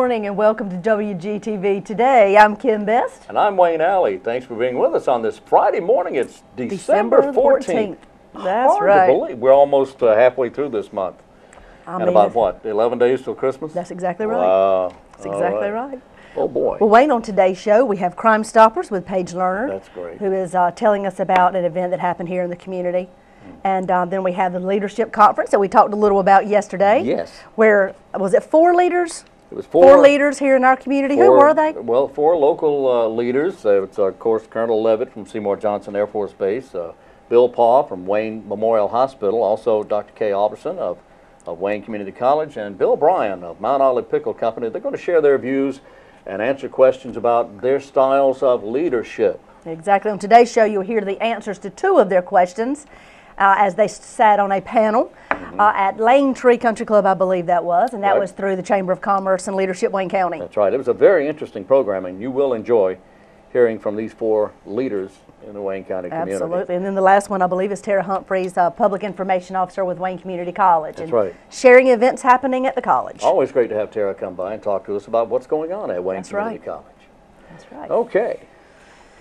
morning and welcome to WGTV Today. I'm Kim Best. And I'm Wayne Alley. Thanks for being with us on this Friday morning. It's December 14th. That's Hard right. to believe. We're almost halfway through this month. And about what, 11 days till Christmas? That's exactly right. Wow. That's exactly right. Oh boy. Well, Wayne, on today's show we have Crime Stoppers with Paige Lerner. That's great. Who is telling us about an event that happened here in the community. And then we have the leadership conference that we talked a little about yesterday. Yes. Where, was it 4 leaders? It was four leaders here in our community. Who were they? Well, 4 local leaders. It's, of course, Colonel Levitt from Seymour Johnson Air Force Base, Bill Paw from Wayne Memorial Hospital, also Dr. Kay Alberson of Wayne Community College, and Bill Bryan of Mount Olive Pickle Company. They're going to share their views and answer questions about their styles of leadership. Exactly. On today's show, you'll hear the answers to 2 of their questions. As they sat on a panel at Lane Tree Country Club, I believe that was, and that was through the Chamber of Commerce and Leadership Wayne County. That's right. It was a very interesting program, and you will enjoy hearing from these 4 leaders in the Wayne County community. Absolutely. And then the last one, I believe, is Tara Humphries, Public Information Officer with Wayne Community College. That's right. Sharing events happening at the college. Always great to have Tara come by and talk to us about what's going on at Wayne Community College. That's right. Okay.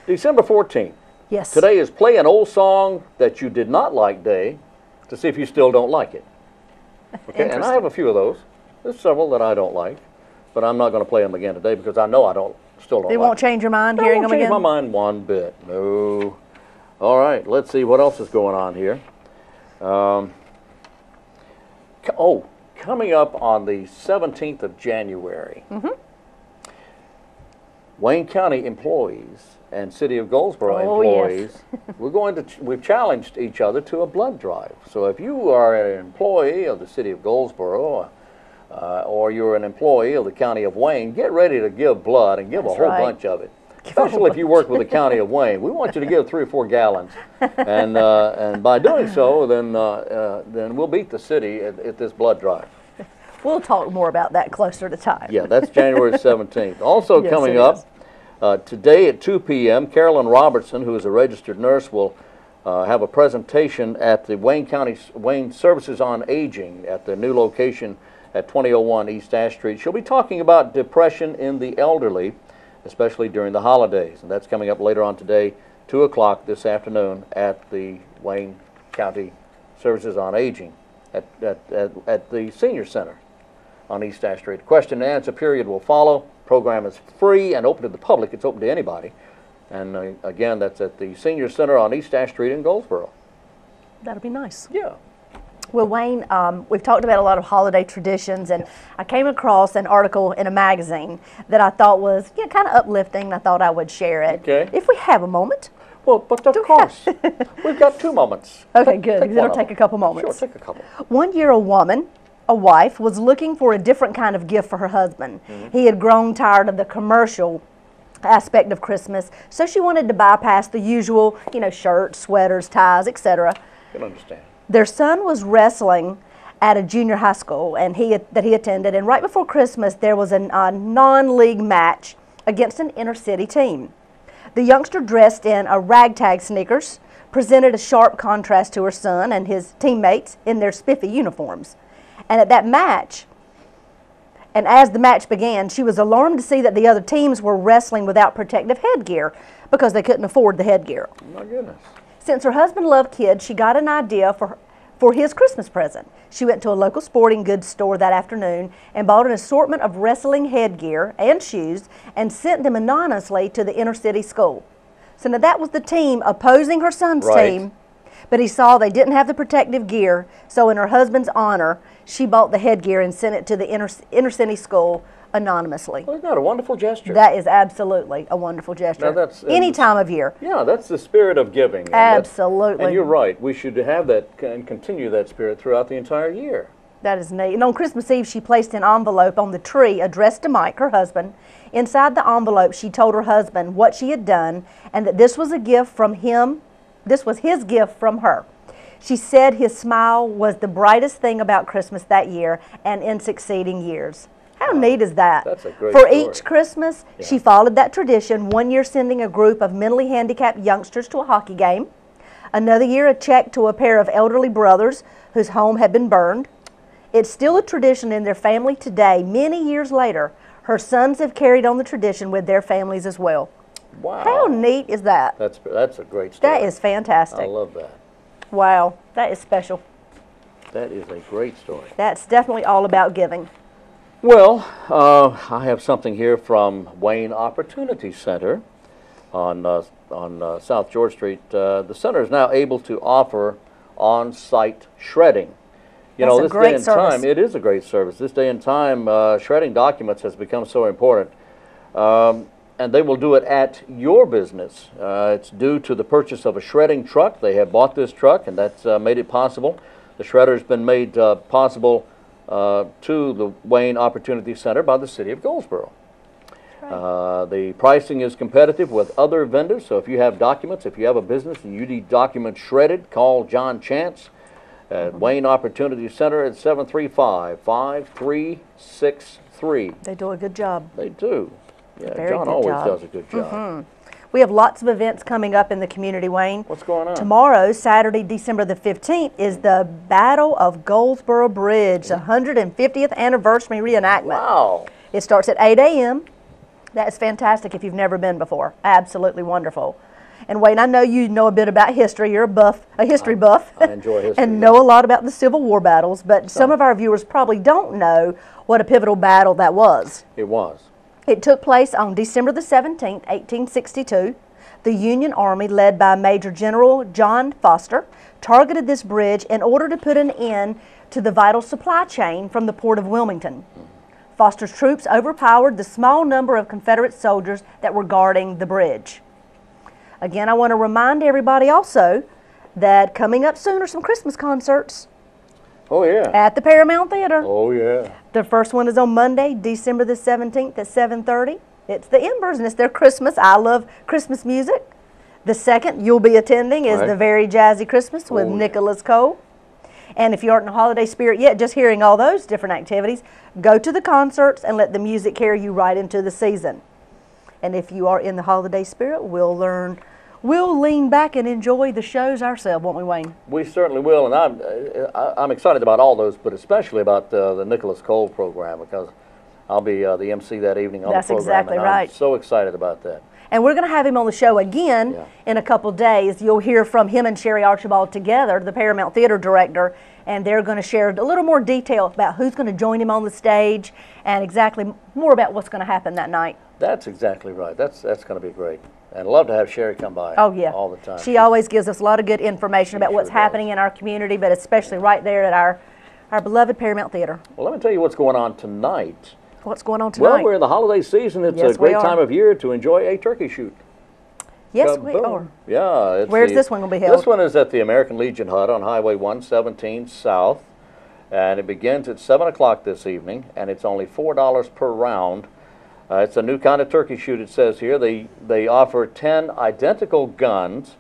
December 14th. Yes. Today is Play an Old Song That You Did Not Like Day to see if you still don't like it. Okay, and I have a few of those. There's several that I don't like, but I'm not going to play them again today because I know I still don't like them. They won't change your mind hearing them again? They won't change my mind one bit. No. All right, let's see what else is going on here. Coming up on the 17th of January, Wayne County employees and City of Goldsboro employees, we've challenged each other to a blood drive. So if you are an employee of the City of Goldsboro or you're an employee of the County of Wayne, get ready to give blood and give a whole bunch of it. Especially if you work with the County of Wayne. We want you to give 3 or 4 gallons. And by doing so, then we'll beat the city at this blood drive. We'll talk more about that closer to time. Yeah, that's January 17th. Also coming up, today at 2 p.m., Carolyn Robertson, who is a registered nurse, will have a presentation at the Wayne Services on Aging at the new location at 2001 East Ash Street. She'll be talking about depression in the elderly, especially during the holidays. And that's coming up later on today, 2 o'clock this afternoon at the Wayne County Services on Aging at the Senior Center on East Ash Street. Question and answer period will follow. Program is free and open to the public. It's open to anybody. And again, that's at the Senior Center on East Ash Street in Goldsboro. That'll be nice. Yeah. Well, Wayne, we've talked about a lot of holiday traditions, and I came across an article in a magazine that I thought was kind of uplifting, and I thought I would share it. Okay. If we have a moment. Well, but of course. We've got 2 moments. Okay, good. It'll take a couple moments. Sure, take a couple. One-year-old woman, a wife, was looking for a different kind of gift for her husband. He had grown tired of the commercial aspect of Christmas, so she wanted to bypass the usual, shirts, sweaters, ties, etc. I can understand. Their son was wrestling at a junior high school that he attended, and right before Christmas there was a non-league match against an inner-city team. The youngster, dressed in a ragtag sneakers, presented a sharp contrast to her son and his teammates in their spiffy uniforms. And at that match, and as the match began, she was alarmed to see that the other teams were wrestling without protective headgear because they couldn't afford the headgear. Oh, my goodness. Since her husband loved kids, she got an idea for his Christmas present. She went to a local sporting goods store that afternoon and bought an assortment of wrestling headgear and shoes and sent them anonymously to the inner city school. So now that was the team opposing her son's team, but he saw they didn't have the protective gear, so in her husband's honor, she bought the headgear and sent it to the inner city school anonymously. Well, isn't that a wonderful gesture? That is absolutely a wonderful gesture. Now any time of year. Yeah, that's the spirit of giving. Absolutely. And you're right. We should have that and continue that spirit throughout the entire year. That is neat. And on Christmas Eve, she placed an envelope on the tree addressed to Mike, her husband. Inside the envelope, she told her husband what she had done and that this was a gift from him. This was his gift from her. She said his smile was the brightest thing about Christmas that year and in succeeding years. How neat is that? That's a great For story. each Christmas, she followed that tradition, one year sending a group of mentally handicapped youngsters to a hockey game, another year a check to a pair of elderly brothers whose home had been burned. It's still a tradition in their family today, many years later. Her sons have carried on the tradition with their families as well. Wow. How neat is that? That's a great story. That is fantastic. I love that. Wow, that is special. That is a great story. That's definitely all about giving. Well, I have something here from Wayne Opportunity Center on South George Street. The center is now able to offer on-site shredding. You know, this day and time, it is a great service. This day and time, shredding documents has become so important. And they will do it at your business. It's due to the purchase of a shredding truck. They have bought this truck, and that's made it possible. The shredder has been made possible to the Wayne Opportunity Center by the City of Goldsboro. Right. The pricing is competitive with other vendors, so if you have documents, if you have a business and you need documents shredded, call John Chance at Wayne Opportunity Center at 735-5363. They do a good job. They do. Yeah, Very John good always job. does a good job. We have lots of events coming up in the community, Wayne. What's going on? Tomorrow, Saturday, December the 15th, is the Battle of Goldsboro Bridge, the 150th anniversary reenactment. Wow. It starts at 8 a.m. That is fantastic if you've never been before. Absolutely wonderful. And Wayne, I know you know a bit about history. You're a history buff. I enjoy history. And know a lot about the Civil War battles, but some of our viewers probably don't know what a pivotal battle that was. It was. It took place on December the 17th, 1862. The Union Army, led by Major General John Foster, targeted this bridge in order to put an end to the vital supply chain from the port of Wilmington. Foster's troops overpowered the small number of Confederate soldiers that were guarding the bridge. Again, I want to remind everybody also that coming up soon are some Christmas concerts. Oh, yeah. At the Paramount Theater. Oh, yeah. The first one is on Monday, December the 17th at 7:30. It's the Embers, and it's their Christmas. I love Christmas music. The second you'll be attending is the Very Jazzy Christmas with Nicholas Cole. And if you aren't in the holiday spirit yet, just hearing all those different activities, go to the concerts and let the music carry you right into the season. And if you are in the holiday spirit, we'll lean back and enjoy the shows ourselves, won't we, Wayne? We certainly will, and I'm excited about all those, but especially about the Nicholas Cole program, because I'll be the MC that evening on the program. That's exactly right. I'm so excited about that. And we're going to have him on the show again in a couple days. You'll hear from him and Sherry Archibald together, the Paramount Theater director, and they're going to share a little more detail about who's going to join him on the stage and exactly more about what's going to happen that night. That's exactly right. That's going to be great. And love to have Sherry come by all the time. She always gives us a lot of good information about what's happening in our community, but especially right there at our beloved Paramount Theater. Well, let me tell you what's going on tonight. What's going on tonight? Well, we're in the holiday season. It's a great time of year to enjoy a turkey shoot. Yes, we are. Yeah. Where's this one going to be held? This one is at the American Legion Hut on Highway 117 South, and it begins at 7 o'clock this evening, and it's only $4 per round. It's a new kind of turkey shoot, it says here. They offer 10 identical guns,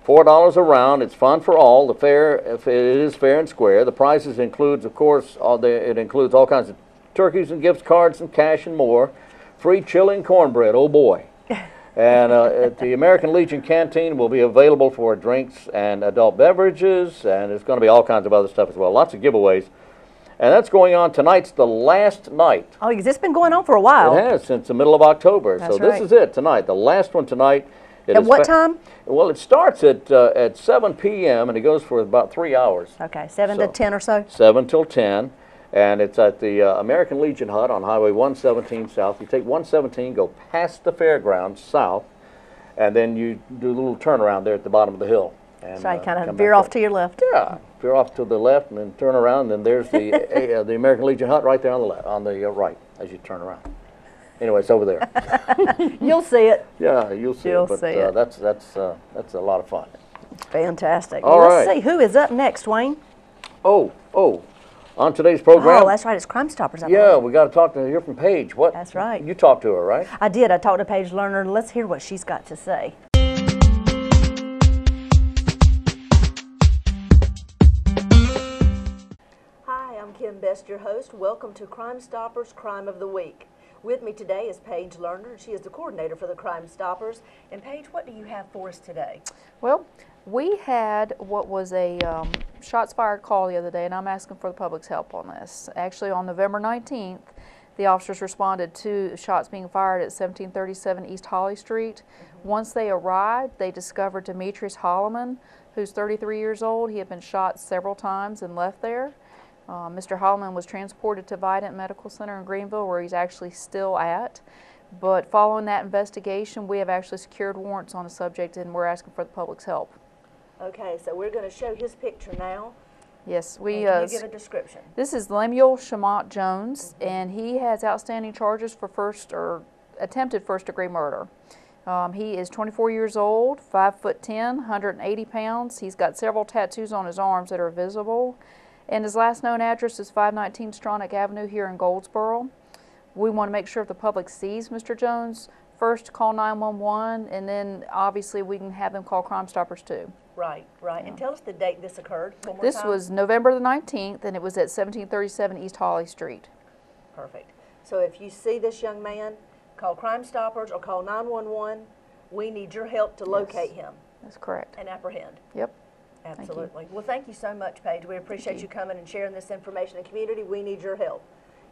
$4 a round. It's fun for all. The fair, if it is fair and square. The prices includes, of course, it includes all kinds of turkeys and gift cards and cash and more. Free chili and cornbread, oh boy. And at the American Legion Canteen will be available for drinks and adult beverages, and there's going to be all kinds of other stuff as well. Lots of giveaways. And that's going on. Tonight's the last night. Oh, because it's been going on for a while. It has, since the middle of October. That's so this is it tonight, the last one tonight. At what time? Well, it starts at 7 p.m. and it goes for about 3 hours. Okay, 7 to 10 or so? 7 till 10. And it's at the American Legion Hut on Highway 117 South. You take 117, go past the fairgrounds south, and then you do a little turnaround there at the bottom of the hill. And, so you kind of veer off to your left. Yeah, veer off to the left and then turn around, and then there's the the American Legion Hut right there on the left, on the right as you turn around. Anyway, it's over there. You'll see it. Yeah, you'll see it. But that's a lot of fun. Fantastic. All right. Let's see who is up next, Wayne. On today's program. Oh, that's right. It's Crime Stoppers. Yeah, we got to hear from Paige. What? That's right. You talked to her, right? I did. I talked to Paige Lerner. Let's hear what she's got to say. Hi, I'm Kim Best, your host. Welcome to Crime Stoppers Crime of the Week. With me today is Paige Lerner. She is the coordinator for the Crime Stoppers. And Paige, what do you have for us today? Well, we had what was a shots fired call the other day, and I'm asking for the public's help on this. Actually, on November 19th, the officers responded to shots being fired at 1737 East Holly Street. Once they arrived, they discovered Demetrius Holloman, who's 33 years old. He had been shot several times and left there. Mr. Holloman was transported to Vidant Medical Center in Greenville, where he's actually still at. But following that investigation, we have actually secured warrants on the subject, and we're asking for the public's help. Okay, so we're going to show his picture now. Yes, we. Can you give a description? This is Lemuel Shamont Jones, and he has outstanding charges for attempted first-degree murder. He is 24 years old, 5'10", 180 pounds. He's got several tattoos on his arms that are visible, and his last known address is 519 Stronach Avenue here in Goldsboro. We want to make sure if the public sees Mr. Jones, first call 911, and then obviously we can have them call Crime Stoppers too. Right, right. Yeah. And tell us the date this occurred one more This time. was November the 19th, and it was at 1737 East Holly Street. Perfect. So if you see this young man, call Crime Stoppers or call 911. We need your help to locate him. That's correct. And apprehend. Yep. Absolutely. Well, thank you so much, Paige. We appreciate you coming and sharing this information in the community. We need your help.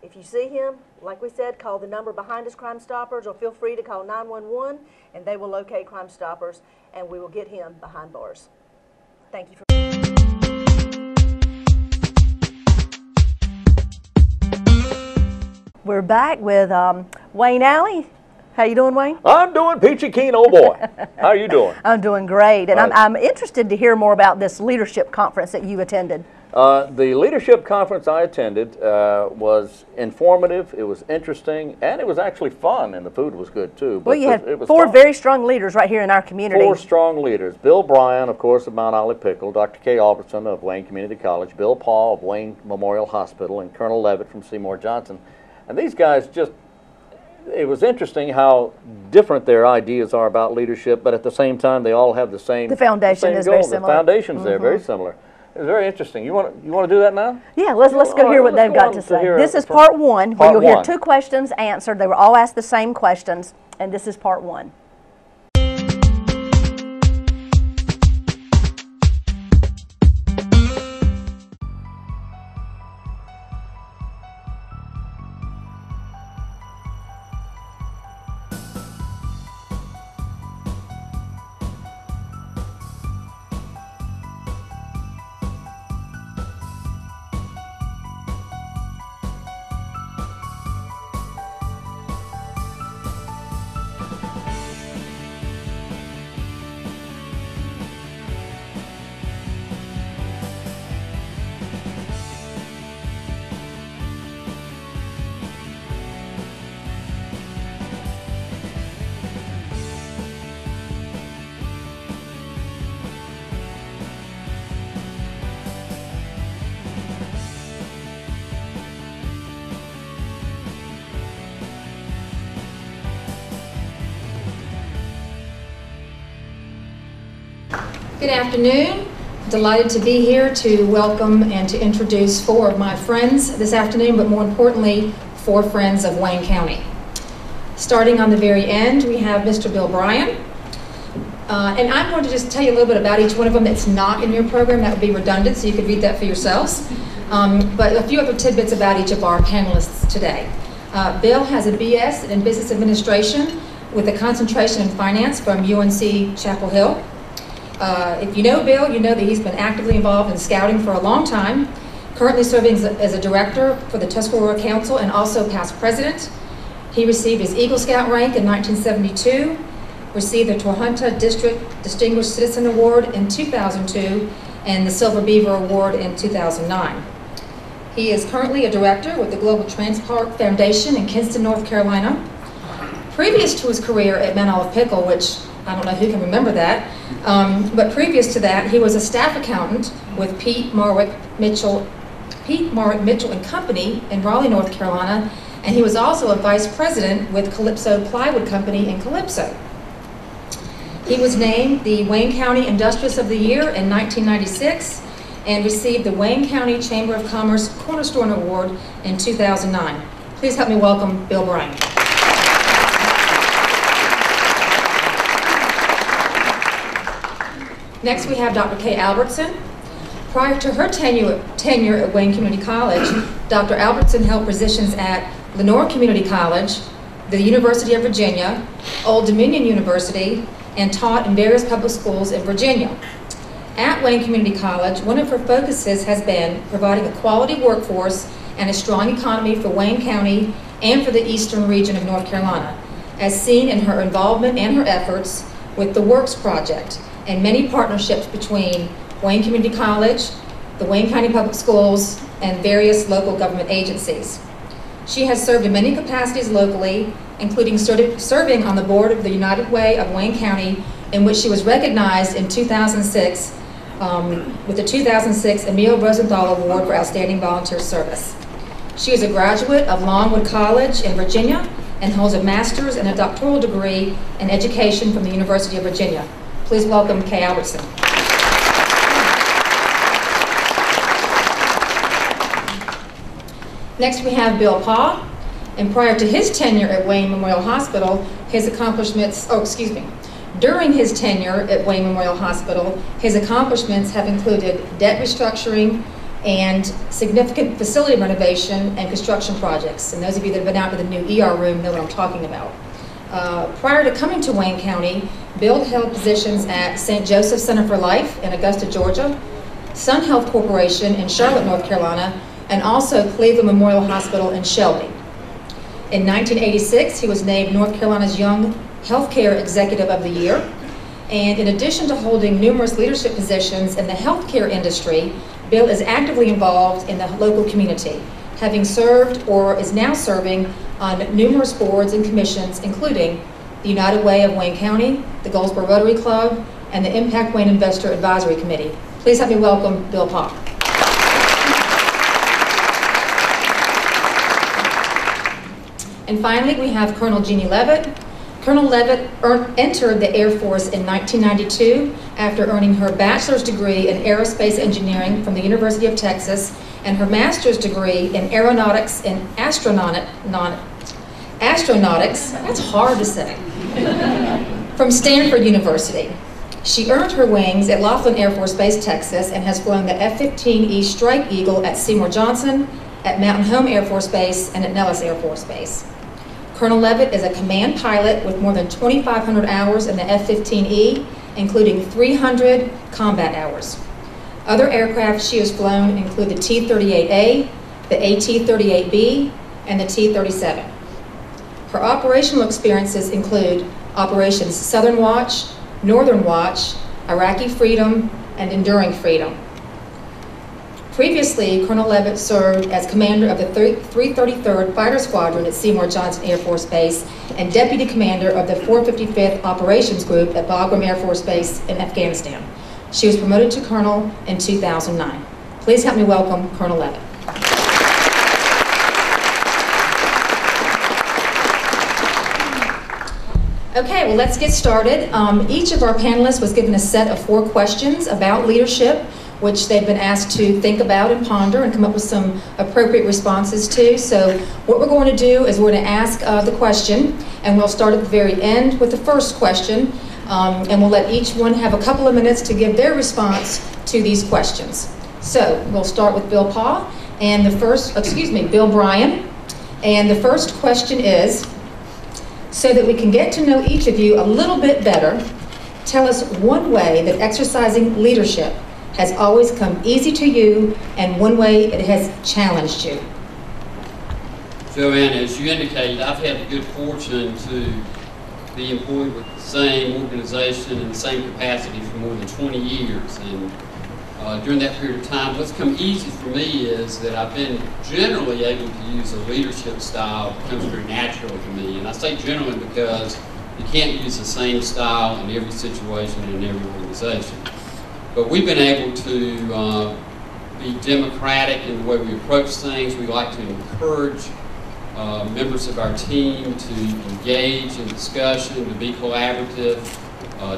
If you see him, like we said, call the number behind us, Crime Stoppers, or feel free to call 911, and they will locate Crime Stoppers, and we will get him behind bars. Thank you for... We're back with Wayne Alley. How you doing, Wayne? I'm doing peachy keen, oh boy. How are you doing? I'm doing great, and right. I'm interested to hear more about this leadership conference that you attended. The leadership conference I attended was informative, it was interesting, and it was actually fun, and the food was good too. Well, you had four very strong leaders right here in our community. Four strong leaders. Bill Bryan, of course, of Mount Olive Pickle, Dr. Kay Albertson of Wayne Community College, Bill Paul of Wayne Memorial Hospital, and Colonel Levitt from Seymour Johnson. And these guys just, it was interesting how different their ideas are about leadership, but at the same time, they all have the same The foundation is goal. very similar. The foundation's there, very similar. It's very interesting. You want to do that now? Yeah, let's go hear what they've got to say. This is part one, where you'll hear two questions answered. They were all asked the same questions, and this is part one. Good afternoon. Delighted to be here to welcome and to introduce four of my friends this afternoon, but more importantly, four friends of Wayne County. Starting on the very end, we have Mr. Bill Bryan. And I'm going to just tell you a little bit about each one of them that's not in your program. That would be redundant, so you could read that for yourselves. But a few other tidbits about each of our panelists today. Bill has a BS in Business Administration with a concentration in finance from UNC Chapel Hill. If you know Bill, you know that he's been actively involved in scouting for a long time, currently serving as a director for the Tuscarora Council and also past president. He received his Eagle Scout rank in 1972, received the Tohono District Distinguished Citizen Award in 2002, and the Silver Beaver Award in 2009. He is currently a director with the Global Transport Foundation in Kinston, North Carolina. Previous to his career at Mount Olive Pickle, which I don't know who can remember that, but previous to that, he was a staff accountant with Pete Marwick Mitchell and Company in Raleigh, North Carolina, and he was also a vice president with Calypso Plywood Company in Calypso. He was named the Wayne County Industrious of the Year in 1996 and received the Wayne County Chamber of Commerce Cornerstone Award in 2009. Please help me welcome Bill Bryan. Next, we have Dr. Kay Albertson. Prior to her tenure at Wayne Community College, Dr. Albertson held positions at Lenore Community College, the University of Virginia, Old Dominion University, and taught in various public schools in Virginia. At Wayne Community College, one of her focuses has been providing a quality workforce and a strong economy for Wayne County and for the eastern region of North Carolina, as seen in her involvement and her efforts with the Works Project and many partnerships between Wayne Community College, the Wayne County Public Schools, and various local government agencies. She has served in many capacities locally, including serving on the board of the United Way of Wayne County, in which she was recognized in 2006 with the 2006 Emil Rosenthal Award for Outstanding Volunteer Service. She is a graduate of Longwood College in Virginia and holds a master's and a doctoral degree in education from the University of Virginia. Please welcome Kay Albertson. Next we have Bill Paugh, and prior to his tenure at Wayne Memorial Hospital, his accomplishments, during his tenure at Wayne Memorial Hospital, his accomplishments have included debt restructuring and significant facility renovation and construction projects. And those of you that have been out to the new ER room know what I'm talking about. Prior to coming to Wayne County, Bill held positions at St. Joseph Center for Life in Augusta, Georgia, Sun Health Corporation in Charlotte, North Carolina, and also Cleveland Memorial Hospital in Shelby. In 1986, he was named North Carolina's Young Healthcare Executive of the Year. And in addition to holding numerous leadership positions in the healthcare industry, Bill is actively involved in the local community, having served or is now serving on numerous boards and commissions, including the United Way of Wayne County, the Goldsboro Rotary Club, and the Impact Wayne Investor Advisory Committee. Please help me welcome Bill Paugh. And finally, we have Colonel Jeannie Levitt. Colonel Levitt entered the Air Force in 1992 after earning her bachelor's degree in aerospace engineering from the University of Texas and her master's degree in aeronautics and astronautics, that's hard to say, from Stanford University. She earned her wings at Laughlin Air Force Base, Texas, and has flown the F-15E Strike Eagle at Seymour Johnson, at Mountain Home Air Force Base, and at Nellis Air Force Base. Colonel Levitt is a command pilot with more than 2,500 hours in the F-15E, including 300 combat hours. Other aircraft she has flown include the T-38A, the AT-38B, and the T-37. Her operational experiences include Operations Southern Watch, Northern Watch, Iraqi Freedom, and Enduring Freedom. Previously, Colonel Levitt served as commander of the 333rd Fighter Squadron at Seymour Johnson Air Force Base and deputy commander of the 455th Operations Group at Bagram Air Force Base in Afghanistan. She was promoted to colonel in 2009. Please help me welcome Colonel Levitt. Okay, well, let's get started. Each of our panelists was given a set of 4 questions about leadership, which they've been asked to think about and ponder and come up with some appropriate responses to. So what we're going to do is we're going to ask the question, and we'll start at the very end with the first question, and we'll let each one have a couple of minutes to give their response to these questions. So we'll start with Bill Paugh, and Bill Bryan, and the first question is, so that we can get to know each of you a little bit better, tell us one way that exercising leadership has always come easy to you, and one way it has challenged you. Joanne, as you indicated, I've had the good fortune to be employed with the same organization in the same capacity for more than 20 years. And during that period of time, what's come easy for me is that I've been generally able to use a leadership style that comes very naturally to me. And I say generally because you can't use the same style in every situation and in every organization. But we've been able to be democratic in the way we approach things. We like to encourage members of our team to engage in discussion, to be collaborative,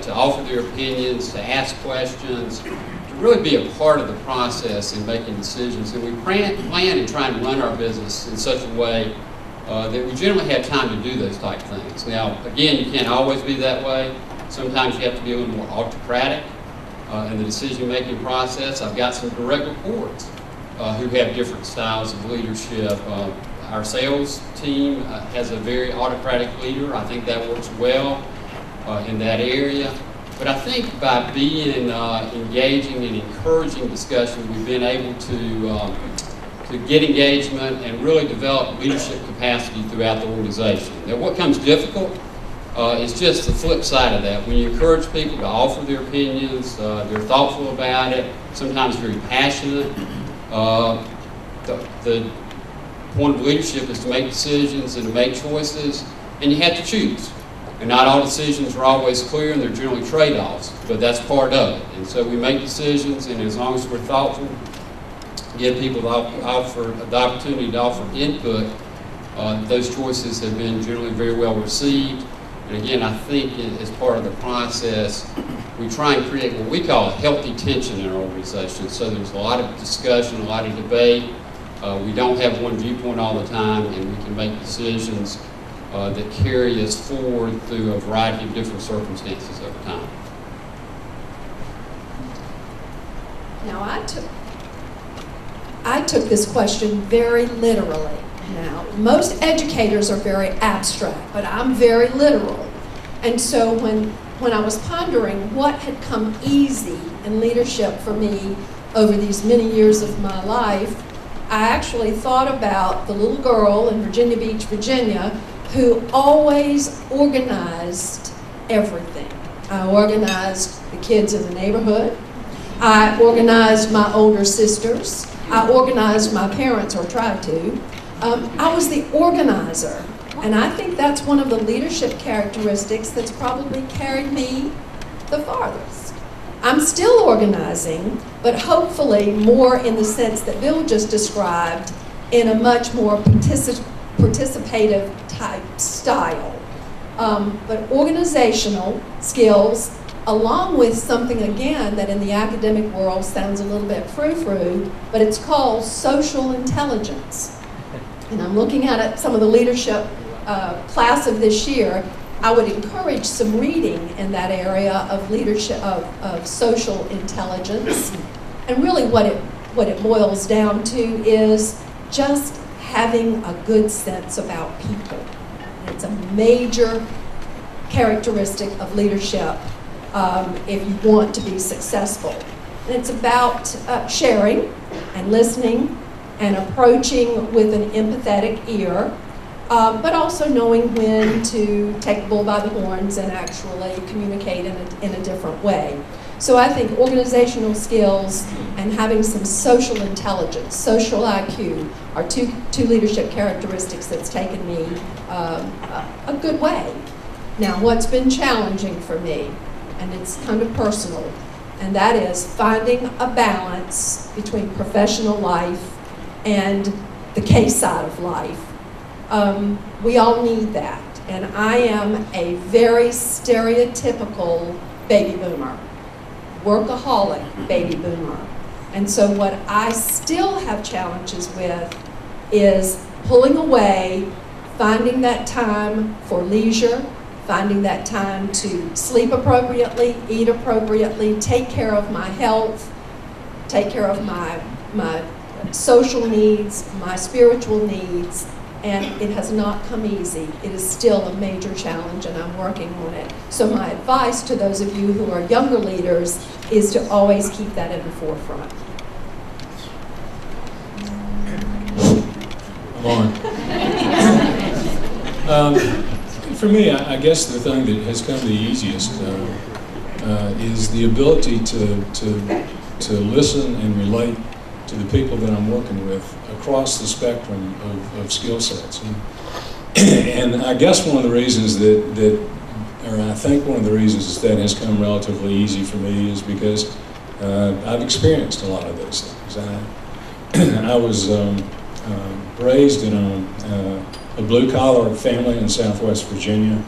to offer their opinions, to ask questions, to really be a part of the process in making decisions. And we plan and try and run our business in such a way that we generally have time to do those type of things. Now, again, you can't always be that way. Sometimes you have to be a little more autocratic in the decision-making process. I've got some direct reports who have different styles of leadership. Our sales team has a very autocratic leader. I think that works well in that area. But I think by being engaging and encouraging discussion, we've been able to get engagement and really develop leadership capacity throughout the organization. Now, what comes difficult is just the flip side of that. When you encourage people to offer their opinions, they're thoughtful about it, sometimes very passionate. The point of leadership is to make decisions and to make choices, and you have to choose. And not all decisions are always clear, and they're generally trade-offs, but that's part of it. And so we make decisions, and as long as we're thoughtful, give people the opportunity to offer input, those choices have been generally very well received. And again, I think as part of the process, we try and create what we call a healthy tension in our organization. So there's a lot of discussion, a lot of debate. We don't have one viewpoint all the time, and we can make decisions that carry us forward through a variety of different circumstances over time. Now, I took this question very literally. Now, most educators are very abstract, but I'm very literal. And so when I was pondering what had come easy in leadership for me over these many years of my life, I actually thought about the little girl in Virginia Beach, Virginia, who always organized everything. I organized the kids in the neighborhood. I organized my older sisters. I organized my parents, or tried to. I was the organizer. And I think that's one of the leadership characteristics that's probably carried me the farthest. I'm still organizing, but hopefully more in the sense that Bill just described, in a much more participative type style. But organizational skills, along with something again that in the academic world sounds a little bit frou-frou, but it's called social intelligence. And I'm looking at it, some of the leadership class of this year. I would encourage some reading in that area of leadership, of social intelligence. And really what it boils down to is just having a good sense about people. And it's a major characteristic of leadership if you want to be successful. And it's about sharing and listening and approaching with an empathetic ear, but also knowing when to take the bull by the horns and actually communicate in a different way. So I think organizational skills and having some social intelligence, social IQ, are two leadership characteristics that's taken me a good way. Now, what's been challenging for me, and it's kind of personal, and that is finding a balance between professional life and the case side of life. We all need that, and I am a very stereotypical baby boomer, workaholic baby boomer. And so what I still have challenges with is pulling away, finding that time for leisure, finding that time to sleep appropriately, eat appropriately, take care of my health, take care of my social needs, my spiritual needs, and it has not come easy. It is still a major challenge, and I'm working on it. So my advice to those of you who are younger leaders is to always keep that in the forefront. For me, I guess the thing that has come the easiest is the ability to listen and relate to the people that I'm working with across the spectrum of skill sets. And I guess one of the reasons or I think one of the reasons that has come relatively easy for me is because I've experienced a lot of those things. I was raised in a blue-collar family in Southwest Virginia.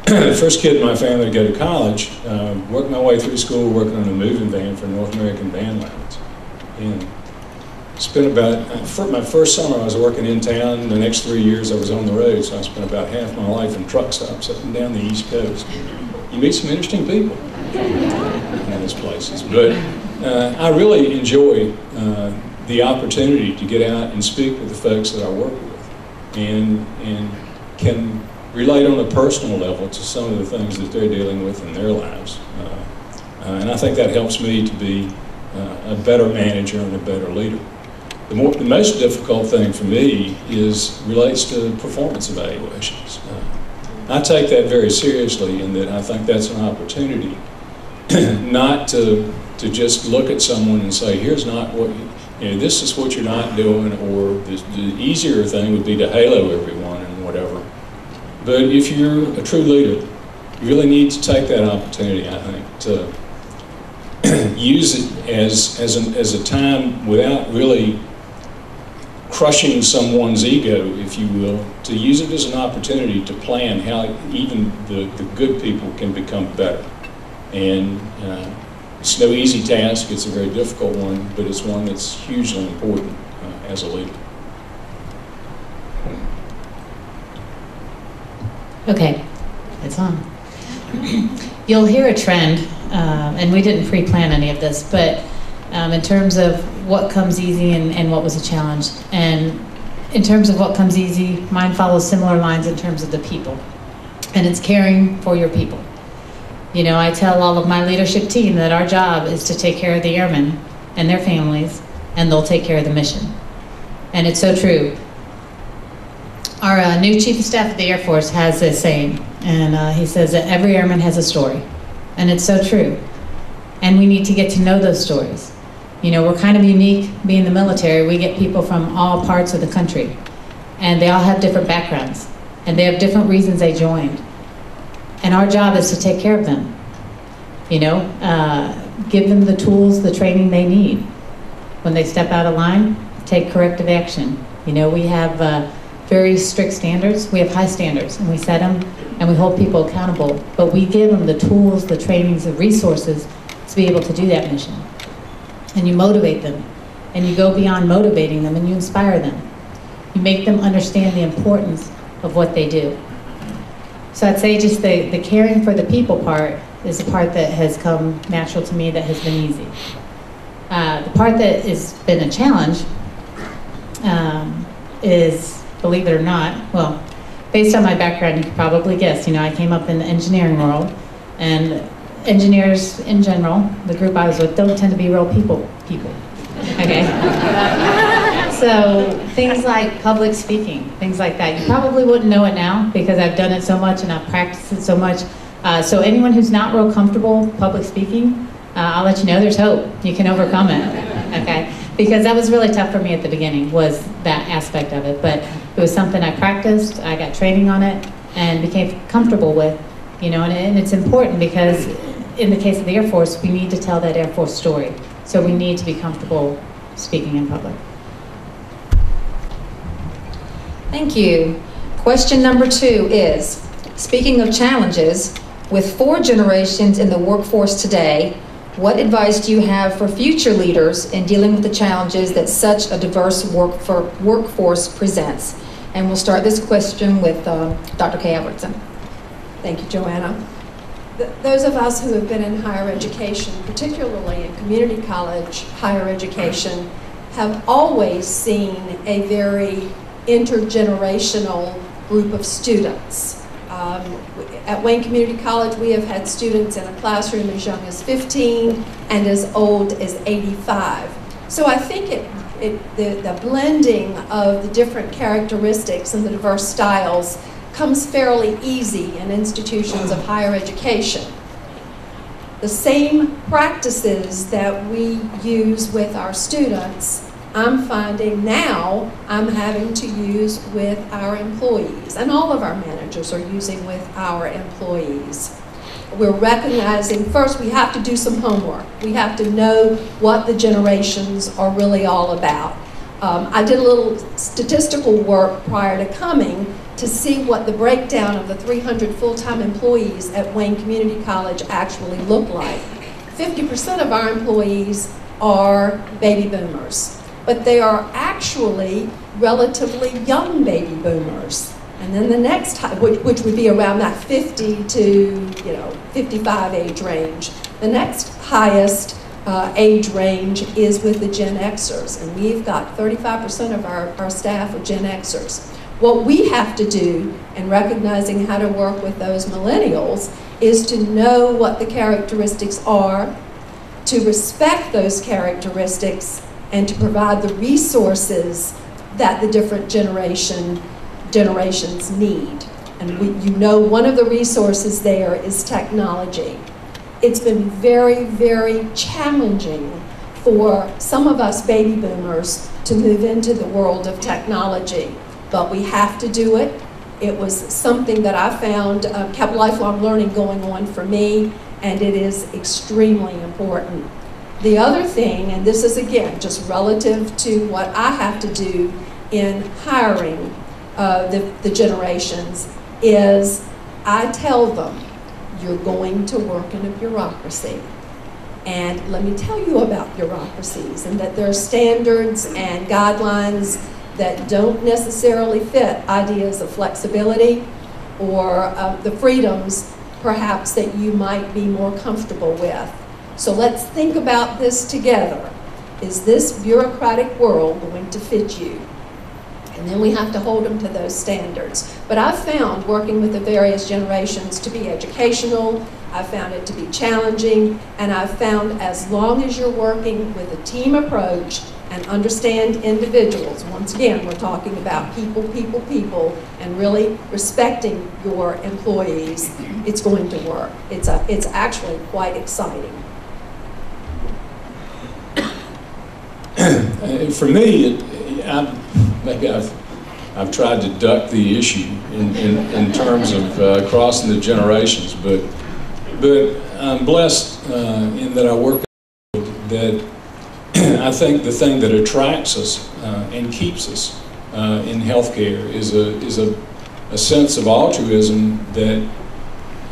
The first kid in my family to go to college, worked my way through school working on a moving van for North American Band Lounge. And spent about, my first summer I was working in town, the next 3 years I was on the road, so I spent about half my life in truck stops up and down the East Coast. You meet some interesting people in those places, but I really enjoy the opportunity to get out and speak with the folks that I work with. and can relate on a personal level to some of the things that they're dealing with in their lives. And I think that helps me to be a better manager and a better leader. The most difficult thing for me relates to performance evaluations. I take that very seriously, in that I think that's an opportunity not to just look at someone and say, here's not what this is what you're not doing, or the easier thing would be to halo everyone and whatever. But if you're a true leader, you really need to take that opportunity, I think, to use it as a time without really crushing someone's ego, if you will, to use it as an opportunity to plan how even the good people can become better. And it's no easy task, it's a very difficult one, but it's one that's hugely important as a leader. Okay, it's on. You'll hear a trend, and we didn't pre-plan any of this, but in terms of what comes easy and what was a challenge. And in terms of what comes easy, mine follows similar lines in terms of the people. And it's caring for your people. You know, I tell all of my leadership team that our job is to take care of the airmen and their families, and they'll take care of the mission. And it's so true. Our new Chief of Staff of the Air Force has this saying, and he says that every airman has a story. And it's so true. And we need to get to know those stories. You know, we're kind of unique being the military. We get people from all parts of the country, and they all have different backgrounds, and they have different reasons they joined. And our job is to take care of them. You know, give them the tools, the training they need. When they step out of line, take corrective action. You know, we have very strict standards. We have high standards, and we set them, and we hold people accountable. But we give them the tools, the trainings, the resources to be able to do that mission. And you motivate them, and you go beyond motivating them, and you inspire them. You make them understand the importance of what they do. So I'd say just the caring for the people part is the part that has come natural to me, that has been easy. The part that has been a challenge is, believe it or not, well, based on my background, you could probably guess, you know, I came up in the engineering world, and engineers in general, the group I was with, don't tend to be real people, okay? So things like public speaking, things like that, you probably wouldn't know it now because I've done it so much and I've practiced it so much. So anyone who's not real comfortable public speaking, I'll let you know there's hope. You can overcome it, okay? Because that was really tough for me at the beginning, was that aspect of it. But it was something I practiced, I got training on it, and became comfortable with, you know, and it's important because in the case of the Air Force, we need to tell that Air Force story. So we need to be comfortable speaking in public. Thank you. Question number 2 is, speaking of challenges, with 4 generations in the workforce today, what advice do you have for future leaders in dealing with the challenges that such a diverse workforce presents? And we'll start this question with Dr. Kay Albertson. Thank you, Joanna. Those of us who have been in higher education, particularly in community college higher education, have always seen a very intergenerational group of students. At Wayne Community College, we have had students in a classroom as young as 15 and as old as 85. So I think the blending of the different characteristics and the diverse styles comes fairly easy in institutions of higher education. The same practices that we use with our students, I'm finding now I'm having to use with our employees, and all of our managers are using with our employees. We're recognizing, first, we have to do some homework. We have to know what the generations are really all about. I did a little statistical work prior to coming to see what the breakdown of the 300 full-time employees at Wayne Community College actually look like. 50% of our employees are baby boomers, but they are actually relatively young baby boomers. And then the next, which would be around that 50 to 55 age range. The next highest age range is with the Gen Xers, and we've got 35% of our staff are Gen Xers. What we have to do in recognizing how to work with those millennials is to know what the characteristics are, to respect those characteristics, and to provide the resources that the different generations need. And you know, one of the resources there is technology. It's been very, very challenging for some of us baby boomers to move into the world of technology, but we have to do it. It was something that I found kept lifelong learning going on for me, and it is extremely important. The other thing, and this is again just relative to what I have to do in hiring the generations, is I tell them, you're going to work in a bureaucracy. And let me tell you about bureaucracies, and that there are standards and guidelines that don't necessarily fit ideas of flexibility or the freedoms perhaps that you might be more comfortable with. So let's think about this together. Is this bureaucratic world going to fit you? And then we have to hold them to those standards. But I've found working with the various generations to be educational, I've found it to be challenging, and I've found as long as you're working with a team approach and understand individuals, once again, we're talking about people, and really respecting your employees, it's going to work. It's actually quite exciting. For me, maybe I've tried to duck the issue in terms of crossing the generations, but I'm blessed in that I work that I think the thing that attracts us and keeps us in healthcare is a sense of altruism that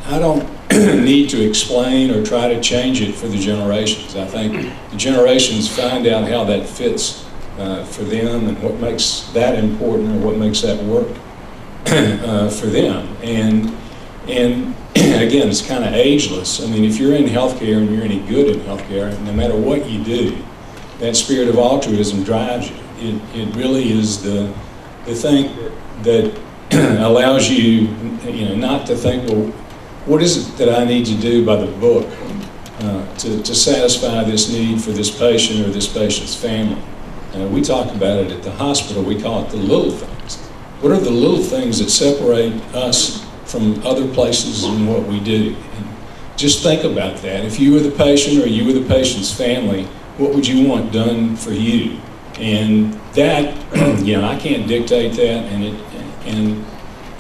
I don't need to explain or try to change it for the generations. I think the generations find out how that fits for them and what makes that important or what makes that work for them. And again, it's kind of ageless. I mean, if you're in healthcare and you're any good in healthcare, no matter what you do, that spirit of altruism drives you. It really is the thing that allows you, not to think, well, what is it that I need to do by the book to satisfy this need for this patient or this patient's family? We talk about it at the hospital. We call it the little things. What are the little things that separate us from other places in what we do? And just think about that. If you were the patient or you were the patient's family, what would you want done for you? And that, I can't dictate that, and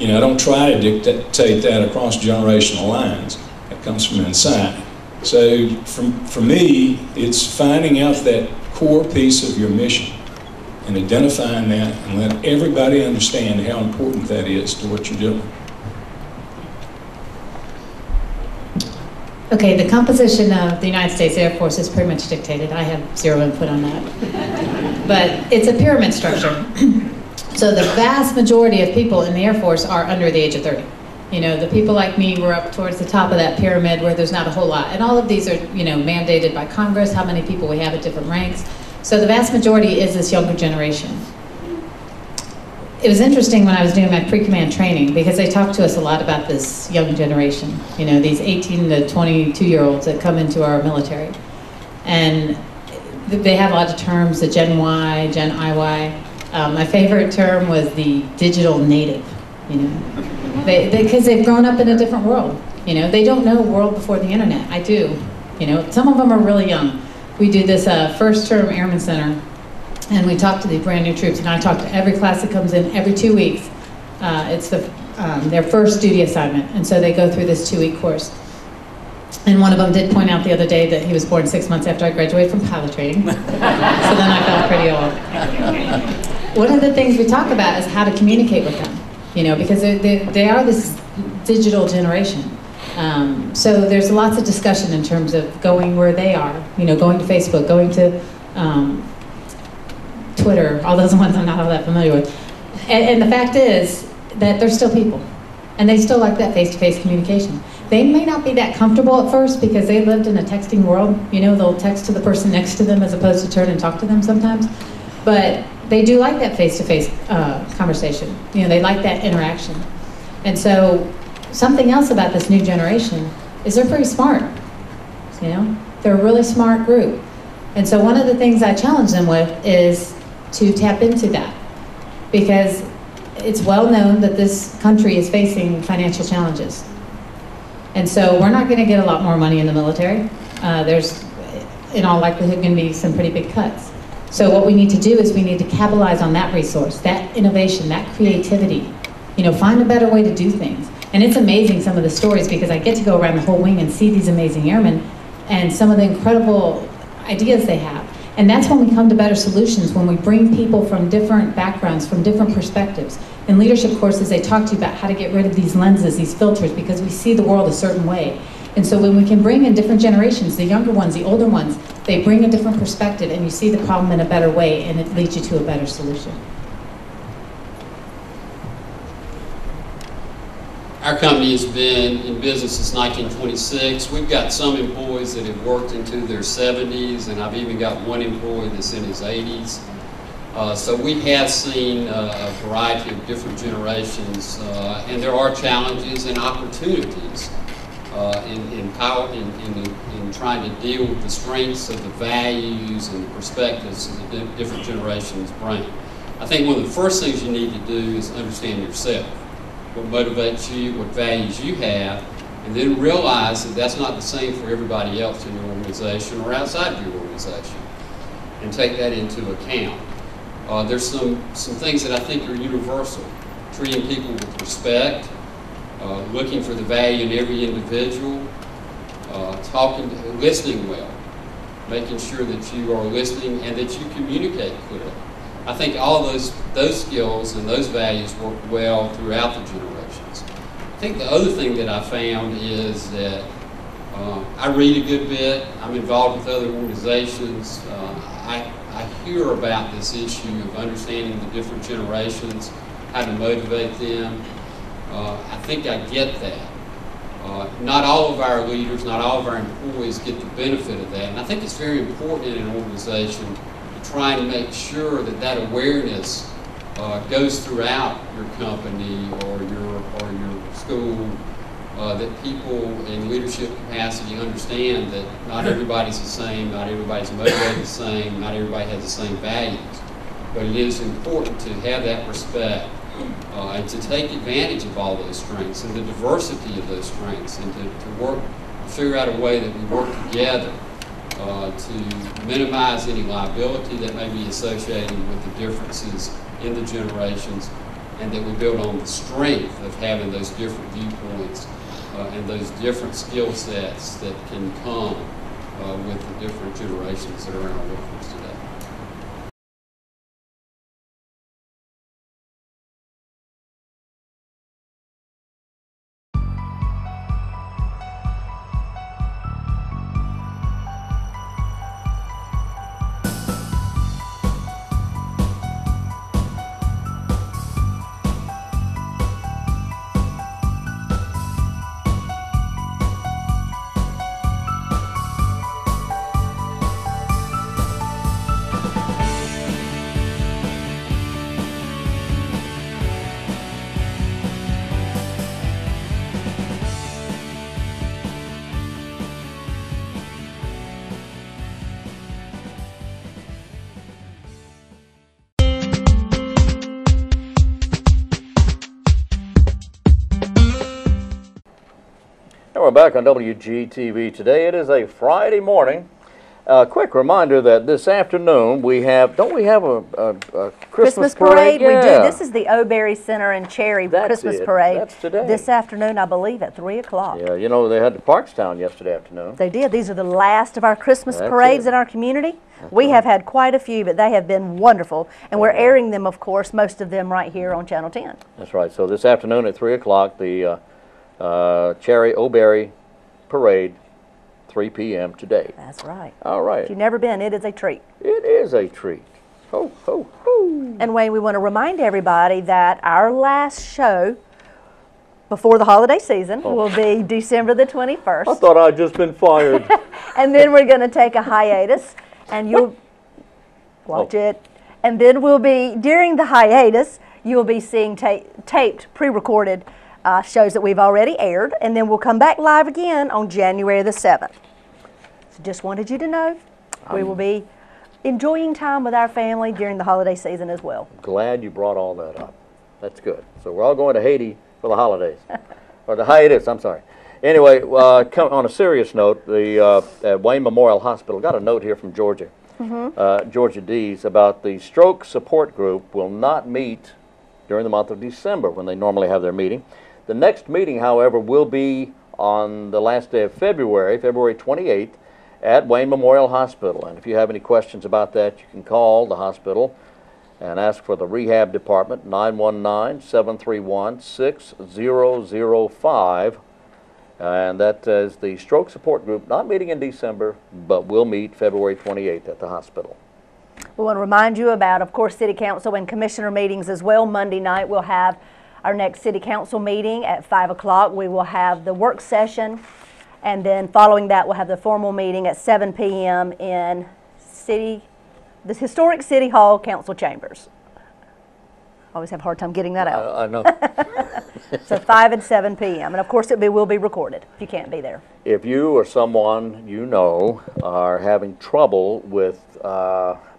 I don't try to dictate that across generational lines. That comes from inside. So for me, it's finding out that core piece of your mission and identifying that and let everybody understand how important that is to what you're doing. Okay, the composition of the United States Air Force is pretty much dictated. I have zero input on that. But it's a pyramid structure. So the vast majority of people in the Air Force are under the age of 30. The people like me were up towards the top of that pyramid where there's not a whole lot. And all of these are, mandated by Congress, how many people we have at different ranks. So the vast majority is this younger generation. It was interesting when I was doing my pre-command training because they talked to us a lot about this young generation, these 18 to 22-year-olds that come into our military. And they have a lot of terms, the Gen Y, Gen IY. My favorite term was the digital native, because they've grown up in a different world. They don't know a world before the internet. I do. Some of them are really young. We do this first-term Airman Center, and we talk to the brand new troops, and I talk to every class that comes in every 2 weeks. It's their first duty assignment, and so they go through this 2-week course. And one of them did point out the other day that he was born 6 months after I graduated from pilot training. So then I felt pretty old. One of the things we talk about is how to communicate with them, because they are this digital generation. So there's lots of discussion in terms of going where they are, going to Facebook, going to Twitter, all those ones I'm not all that familiar with. And the fact is that they're still people, and they still like that face-to-face communication. They may not be that comfortable at first because they lived in a texting world. They'll text to the person next to them as opposed to turn and talk to them sometimes. But they do like that face-to-face conversation. You know, they like that interaction. And so something else about this new generation is they're pretty smart. You know, they're a really smart group. And so one of the things I challenge them with is to tap into that, because it's well known that this country is facing financial challenges. And so we're not going to get a lot more money in the military. There's, in all likelihood, going to be some pretty big cuts. So what we need to do is we need to capitalize on that resource, that innovation, that creativity. You know, find a better way to do things. And it's amazing, some of the stories, because I get to go around the whole wing and see these amazing airmen and some of the incredible ideas they have. And that's when we come to better solutions, when we bring people from different backgrounds, from different perspectives. In leadership courses, they talk to you about how to get rid of these lenses, these filters, because we see the world a certain way. And so when we can bring in different generations, the younger ones, the older ones, they bring a different perspective, and you see the problem in a better way, and it leads you to a better solution. Our company has been in business since 1926. We've got some employees that have worked into their 70s, and I've even got one employee that's in his 80s. So we have seen a variety of different generations, and there are challenges and opportunities in trying to deal with the strengths of the values and the perspectives that the different generations bring. I think one of the first things you need to do is understand yourself. What motivates you, what values you have, and then realize that that's not the same for everybody else in your organization or outside of your organization, and take that into account. There's some things that I think are universal. Treating people with respect, looking for the value in every individual, listening well, making sure that you are listening and that you communicate clearly. I think all those skills and those values work well throughout the generations. I think the other thing that I found is that I read a good bit. I'm involved with other organizations. I hear about this issue of understanding the different generations, how to motivate them. I think I get that. Not all of our leaders, not all of our employees get the benefit of that. And I think it's very important in an organization to try and make sure that that awareness goes throughout your company or your school, that people in leadership capacity understand that not everybody's the same, not everybody's motivated the same, not everybody has the same values. But it is important to have that respect and to take advantage of all those strengths and the diversity of those strengths, and to figure out a way that we work together to minimize any liability that may be associated with the differences in the generations, and that we build on the strength of having those different viewpoints and those different skill sets that can come with the different generations that are in our workforce today. We're back on WGTV today. It is a Friday morning. Quick reminder that this afternoon we have, don't we have a Christmas parade? We do. Yeah. This is the O'Berry Center in Cherry Christmas parade. That's today. This afternoon, I believe, at 3 o'clock. Yeah, you know, they had the Parkstown yesterday afternoon. They did. These are the last of our Christmas That's parades it. in our community. We have had quite a few, but they have been wonderful. And we're airing them, of course, most of them right here on Channel 10. That's right. So this afternoon at 3 o'clock, the Cherry O'Berry Parade, 3 p.m. today. That's right. All right. If you've never been, it is a treat. It is a treat. Ho, ho, ho. And Wayne, we want to remind everybody that our last show before the holiday season will be December the 21st. I thought I'd just been fired. And then we're going to take a hiatus, and you'll watch it. And then we'll be, during the hiatus, you'll be seeing taped, pre-recorded shows that we've already aired, and then we'll come back live again on January the 7th. So just wanted you to know, we will be enjoying time with our family during the holiday season as well. Glad you brought all that up. That's good. So we're all going to Haiti for the holidays. Or the hiatus, I'm sorry. Anyway, on a serious note, the Wayne Memorial Hospital, got a note here from Georgia, Georgia D's, about the stroke support group will not meet during the month of December when they normally have their meeting. The next meeting, however, will be on the last day of February, February 28th, at Wayne Memorial Hospital. And if you have any questions about that, you can call the hospital and ask for the rehab department, 919-731-6005. And that is the stroke support group, not meeting in December, but will meet February 28th at the hospital. We want to remind you about, of course, City Council and Commissioner meetings as well. Monday night we'll have our next City Council meeting at 5 o'clock. We will have the work session, and then following that we'll have the formal meeting at 7 p.m. in the historic City Hall Council Chambers. I always have a hard time getting that out. I know. So 5 and 7 p.m. And of course it will be recorded if you can't be there. If you or someone you know are having trouble with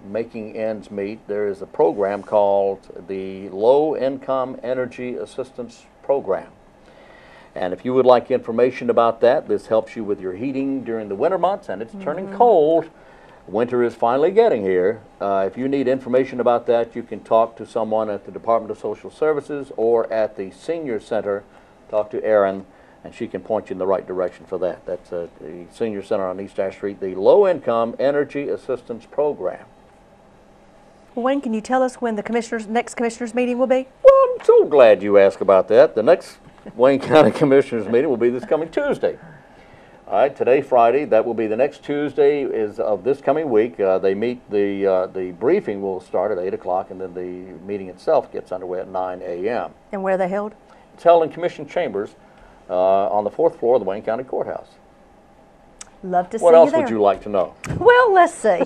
making ends meet, there is a program called the Low Income Energy Assistance Program. And if you would like information about that, this helps you with your heating during the winter months, and it's turning cold. Winter is finally getting here. If you need information about that, you can talk to someone at the Department of Social Services or at the Senior Center. Talk to Erin, and she can point you in the right direction for that. That's the Senior Center on East Ash Street, the Low Income Energy Assistance Program. Well, Wayne, can you tell us when the next commissioners meeting will be? Well, I'm so glad you asked about that. The next Wayne County Commissioners meeting will be this coming Tuesday. All right, today, Friday, that will be the next Tuesday of this coming week. They meet, the briefing will start at 8 o'clock, and then the meeting itself gets underway at 9 a.m. And where are they held? It's held in Commission Chambers on the 4th floor of the Wayne County Courthouse. Love to see you there. What else would you like to know? Well, let's see.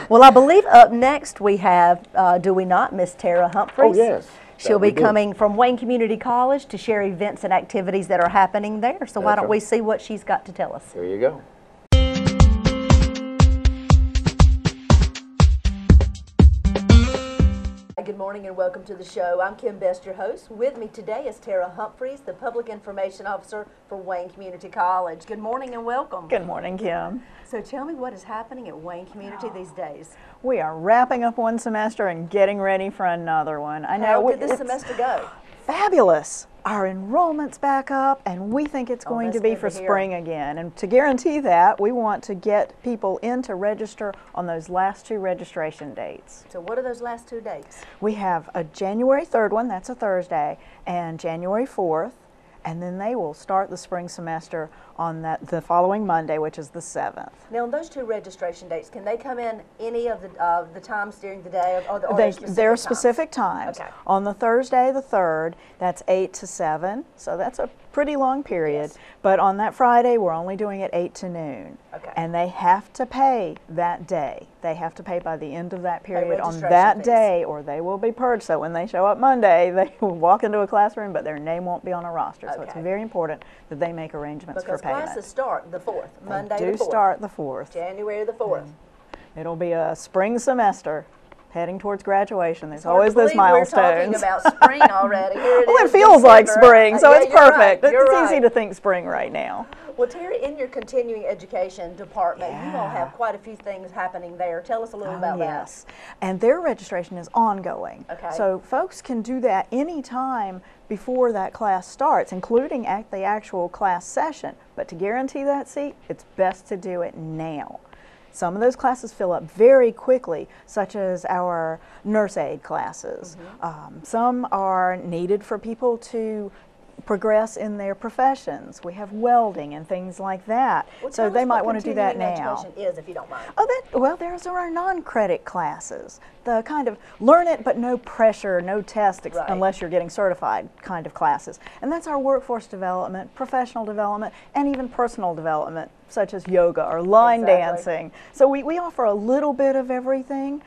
Well, I believe up next we have, do we not, Miss Tara Humphries? Oh, yes. She'll be coming from Wayne Community College to share events and activities that are happening there. So why don't we see what she's got to tell us? There you go. Good morning and welcome to the show. I'm Kim Best, your host. With me today is Tara Humphries, the Public Information Officer for Wayne Community College. Good morning and welcome. Good morning, Kim. So tell me what is happening at Wayne Community these days. We are wrapping up one semester and getting ready for another one. I know. How did this semester go? Fabulous. Our enrollment's back up, and we think it's going to be for spring again. And to guarantee that, we want to get people in to register on those last 2 registration dates. So what are those last 2 dates? We have a January 3rd one, that's a Thursday, and January 4th, and then they will start the spring semester on the following Monday, which is the 7th. Now, on those 2 registration dates, can they come in any of the times during the day, or there are specific times. Okay. On the Thursday, the 3rd, that's 8 to 7, so that's a pretty long period. Yes. But on that Friday, we're only doing it 8 to noon. Okay. And they have to pay that day. They have to pay by the end of that period on registration that fees. day, or they will be purged. So when they show up Monday, they will walk into a classroom, but their name won't be on a roster. So it's Okay. very important that they make arrangements for payment. Classes start the 4th, Monday They the do 4th. start the 4th. January the 4th. It'll be a spring semester heading towards graduation. There's Hard to always those believe we're milestones. talking about spring already. Here Well, it is feels like December. spring, so Yeah, it's you're perfect. right, you're It's right. easy to think spring right now. Well, Terry, in your continuing education department, you all Yeah. have quite a few things happening there. Tell us a little about Yes, and their registration is ongoing. Okay. So folks can do that anytime before that class starts, including at the actual class session. But to guarantee that seat, it's best to do it now. Some of those classes fill up very quickly, such as our nurse aid classes. Some are needed for people to progress in their professions. We have welding and things like that. Well, so they might want to do that now. Continuing education is, if you don't mind. Oh, well, there's our non-credit classes, the kind of learn it but no pressure, no test unless you're getting certified kind of classes. And that's our workforce development, professional development, and even personal development, such as yoga or line dancing. So we offer a little bit of everything.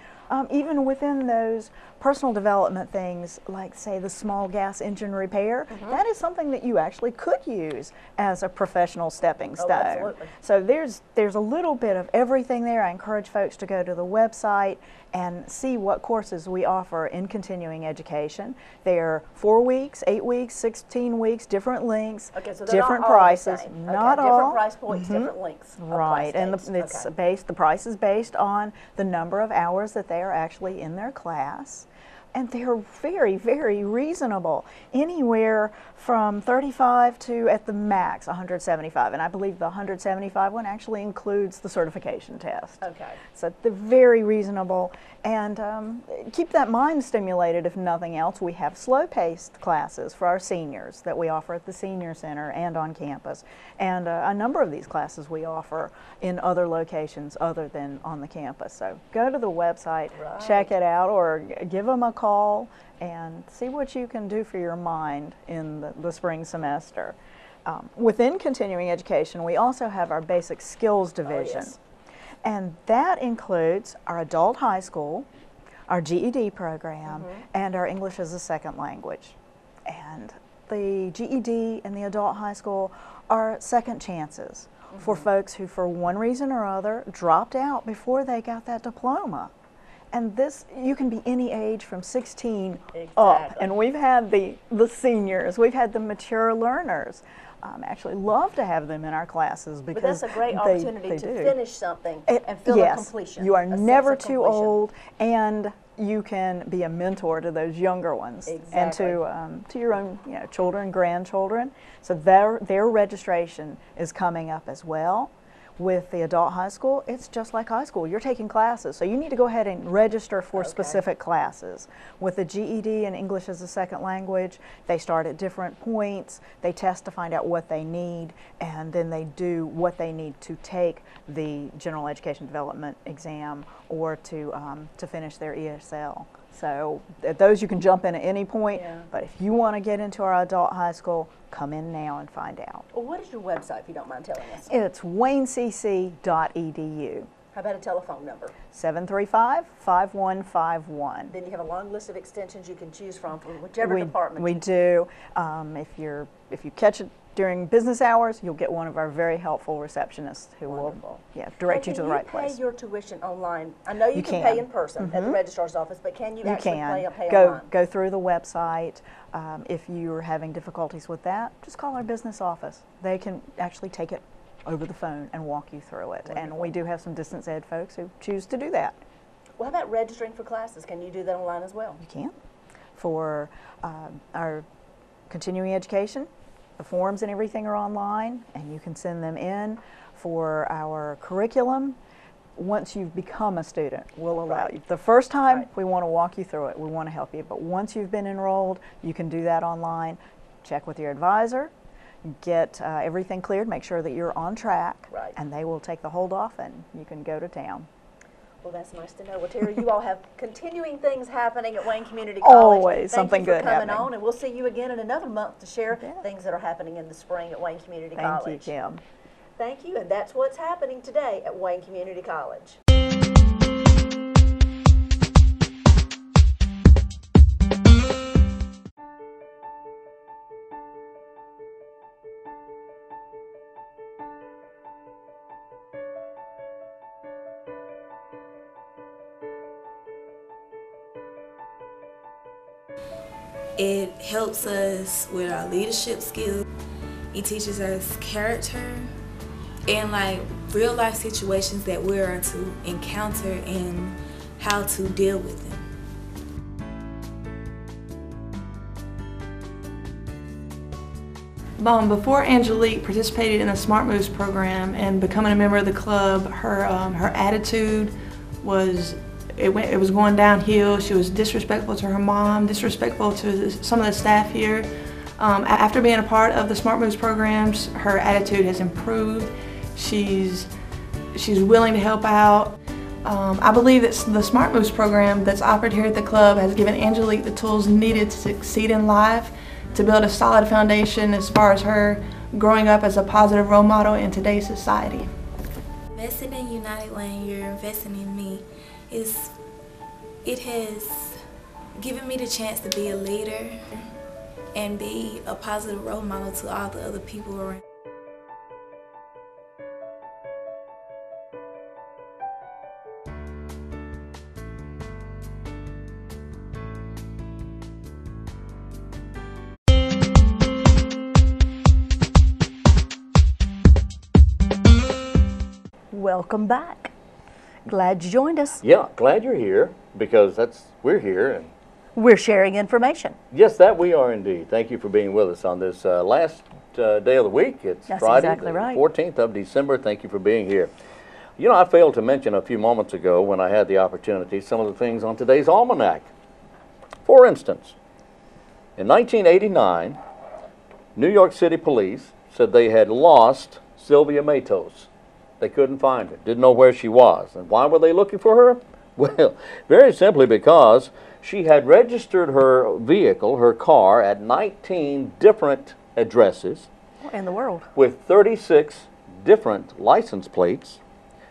Even within those personal development things, like say the small gas engine repair, that is something that you actually could use as a professional stepping stone. Absolutely. So there's a little bit of everything there. I encourage folks to go to the website and see what courses we offer in continuing education. They're 4 weeks, 8 weeks, 16 weeks, different lengths, Okay, so they're different not all prices. the same. Not okay, all. Different price points, different lengths. of Right, class and days. it's Okay. based. The price is based on the number of hours that they are actually in their class, and they're very, very reasonable. Anywhere from 35 to at the max 175, and I believe the 175 one actually includes the certification test. Okay. So they're very reasonable, and keep that mind stimulated if nothing else. We have slow-paced classes for our seniors that we offer at the Senior Center and on campus, and a number of these classes we offer in other locations other than on the campus. So go to the website, check it out, or give them a call and see what you can do for your mind in the spring semester. Within continuing education, we also have our basic skills division. yes. And that includes our adult high school, our GED program, and our English as a second language. And the GED and the adult high school are second chances for folks who, for one reason or other, dropped out before they got that diploma. And this, you can be any age from 16 up. And we've had the seniors, we've had the mature learners. Actually love to have them in our classes because But that's a great opportunity to finish something and feel a completion. You are a sense never of too completion. old, and you can be a mentor to those younger ones and to your own children, grandchildren. So their registration is coming up as well. With the adult high school, it's just like high school. You're taking classes, so you need to go ahead and register for specific classes. With the GED and English as a second language, they start at different points. They test to find out what they need, and then they do what they need to take the General Education Development exam or to finish their ESL. So at those you can jump in at any point, but if you want to get into our adult high school, come in now and find out. Well, what is your website, if you don't mind telling us? It's waynecc.edu. How about a telephone number? 735-5151. Then you have a long list of extensions you can choose from whichever department. We do. If you catch it during business hours, you'll get one of our very helpful receptionists who will direct you to the right place. Can you pay your tuition online? I know you can pay in person at the registrar's office, but can you actually pay online? Go through the website. If you're having difficulties with that, just call our business office. They can actually take it over the phone and walk you through it. Wonderful. And we do have some distance ed folks who choose to do that. Well, how about registering for classes? Can you do that online as well? You can. For our continuing education, the forms and everything are online, and you can send them in. For our curriculum, once you've become a student, we'll allow you. The first time, we want to walk you through it. We want to help you. But once you've been enrolled, you can do that online. Check with your advisor, get everything cleared, make sure that you're on track, and they will take the hold off, and you can go to town. Well, that's nice to know. Well, Terry, you all have continuing things happening at Wayne Community College. Always something good happening. Thank you for coming on, and we'll see you again in another month to share things that are happening in the spring at Wayne Community College. Thank you, Kim. Thank you, and that's what's happening today at Wayne Community College. It helps us with our leadership skills. It teaches us character and like real life situations that we're to encounter and how to deal with them. Before Angelique participated in the Smart Moves program and becoming a member of the club, her attitude was it was going downhill. She was disrespectful to her mom, disrespectful to some of the staff here. After being a part of the Smart Moves programs, her attitude has improved. She's willing to help out. I believe that the Smart Moves program that's offered here at the club has given Angelique the tools needed to succeed in life, to build a solid foundation as far as her growing up as a positive role model in today's society. Investing in United Way and you're investing in me, it has given me the chance to be a leader and be a positive role model to all the other people around. Welcome back. Glad you joined us. Yeah, glad you're here because we're here and we're sharing information. yes, that we are indeed. Thank you for being with us on this last day of the week. It's That's Friday, exactly the right. 14th of December. Thank you for being here. You know, I failed to mention a few moments ago when I had the opportunity some of the things on today's almanac. For instance, in 1989, New York City police said they had lost Sylvia Matos. They couldn't find her, didn't know where she was. And why were they looking for her? Well, very simply because she had registered her vehicle, her car, at 19 different addresses. What in the world? With 36 different license plates.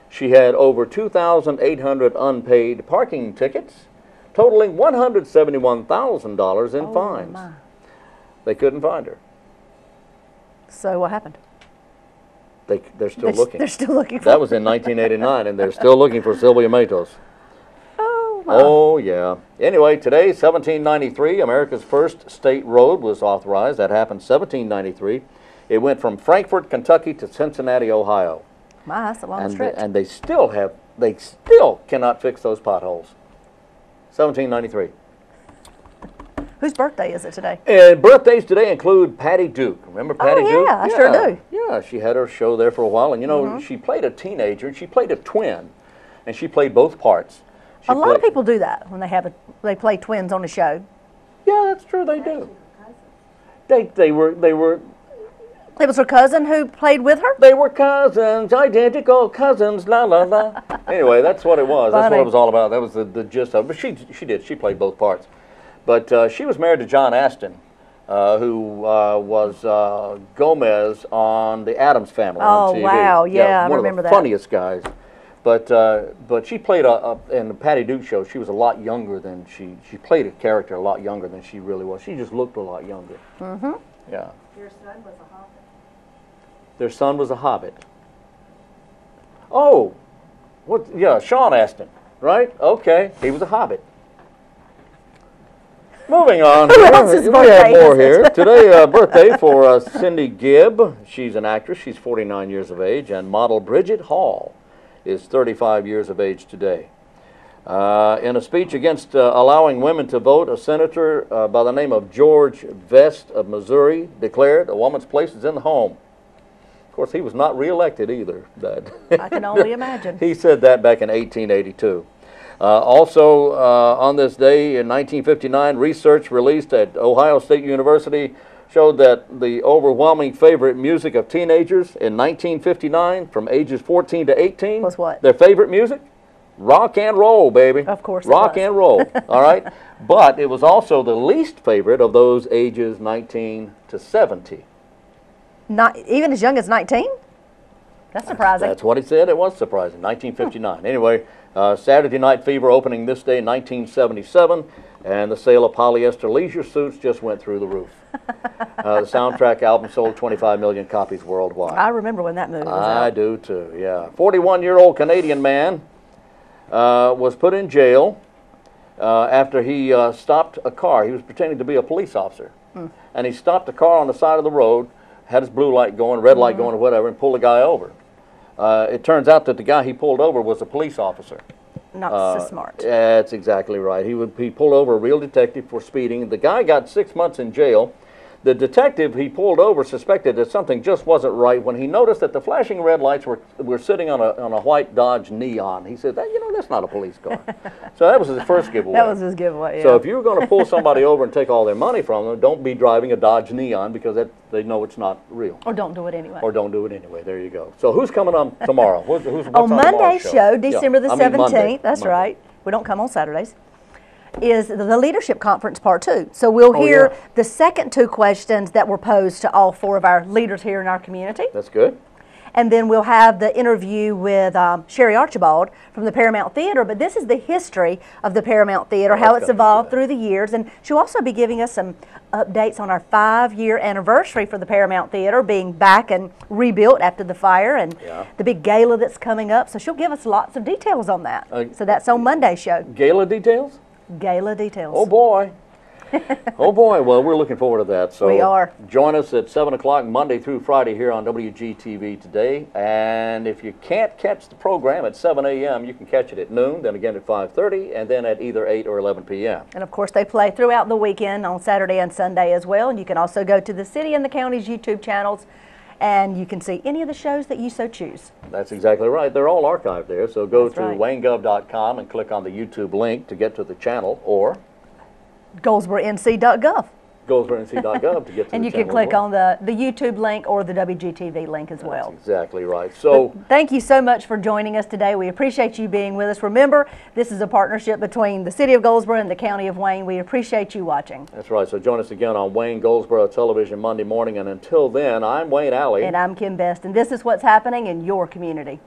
She had over 2,800 unpaid parking tickets, totaling $171,000 in fines. My. They couldn't find her. So what happened? They're still looking. They're still looking for That was in 1989, and they're still looking for Sylvia Matos. Oh, my. Oh, yeah. Anyway, today, 1793, America's first state road was authorized. That happened 1793. It went from Frankfort, Kentucky to Cincinnati, Ohio. My, that's a long And stretch. they still cannot fix those potholes. 1793. Whose birthday is it today? And birthdays today include Patty Duke. Remember Patty Duke? yeah, I sure do. Yeah, she had her show there for a while. And, you know, she played a teenager, and she played a twin. And she played both parts. A lot of people do that when they play twins on a show. Yeah, that's true, they do. They were It was her cousin who played with her? They were cousins, identical cousins, la la la. Anyway, that's what it was. That's what Funny. it was all about. That was the gist of it. But she played both parts. But she was married to John Astin, who was Gomez on the Addams Family on TV. Wow, yeah, I one remember of the that. funniest guys. But she played in the Patty Duke show. She was a lot younger than she played a character a lot younger than she really was. She just looked a lot younger. Mm-hmm. Yeah. Your son was a hobbit. Their son was a hobbit. Oh, what? Yeah, Sean Astin, right? Okay, he was a hobbit. Moving on. Who else's we birthday have more is it? here. Today, birthday for Cindy Gibb. She's an actress. She's 49 years of age. And model Bridget Hall is 35 years of age today. In a speech against allowing women to vote, a senator by the name of George Vest of Missouri declared a woman's place is in the home. Of course, he was not reelected either. I can only imagine. He said that back in 1882. Also, on this day in 1959, research released at Ohio State University showed that the overwhelming favorite music of teenagers in 1959, from ages 14 to 18, was what? Their favorite music? Rock and roll, baby. Of course it Rock was. and roll, all right? But it was also the least favorite of those ages 19 to 70. Not even as young as 19? That's surprising. That's what he said. It was surprising. 1959. Anyway, Saturday Night Fever opening this day in 1977, and the sale of polyester leisure suits just went through the roof. The soundtrack album sold 25 million copies worldwide. I remember when that movie was out. I do too, yeah. 41-year-old Canadian man was put in jail after he stopped a car. He was pretending to be a police officer. And he stopped a car on the side of the road, had his blue light going, red light going, or whatever, and pulled the guy over. It turns out that the guy he pulled over was a police officer. Not so smart. That's exactly right. He pulled over a real detective for speeding. The guy got 6 months in jail. The detective he pulled over suspected that something just wasn't right when he noticed that the flashing red lights were sitting on a white Dodge Neon. He said, you know, that's not a police car. So that was his first giveaway. That was his giveaway, yeah. So if you're going to pull somebody over and take all their money from them, don't be driving a Dodge Neon because they know it's not real. Or don't do it anyway. Or don't do it anyway. There you go. So who's coming on tomorrow? What's on on Monday's tomorrow's show, December the 17th, Monday. that's right. We don't come on Saturdays. Is the Leadership Conference Part 2. So we'll hear the second 2 questions that were posed to all 4 of our leaders here in our community. That's good. And then we'll have the interview with Sherry Archibald from the Paramount Theater. But this is the history of the Paramount Theater, how it's evolved through the years. And she'll also be giving us some updates on our 5-year anniversary for the Paramount Theater, being back and rebuilt after the fire, and the big gala that's coming up. So she'll give us lots of details on that. So that's on Monday's show. Gala details? Gala details. Oh boy. Oh boy. Well, we're looking forward to that. So we are. Join us at 7 o'clock Monday through Friday here on WGTV today. And if you can't catch the program at 7 a.m., you can catch it at noon, then again at 5:30, and then at either 8 or 11 p.m. And of course, they play throughout the weekend on Saturday and Sunday as well. And you can also go to the city and the county's YouTube channels, and you can see any of the shows that you so choose. That's exactly right. They're all archived there. So go to waynegov.com and click on the YouTube link to get to the channel, or GoldsboroNC.gov. GoldsboroNC.gov to get to and the you can channel click as well. on the YouTube link or the WGTV link as well. That's exactly right. So thank you so much for joining us today. We appreciate you being with us. Remember, this is a partnership between the City of Goldsboro and the County of Wayne. We appreciate you watching. That's right. So join us again on Wayne Goldsboro Television Monday morning. And until then, I'm Wayne Alley. And I'm Kim Best. And this is what's happening in your community.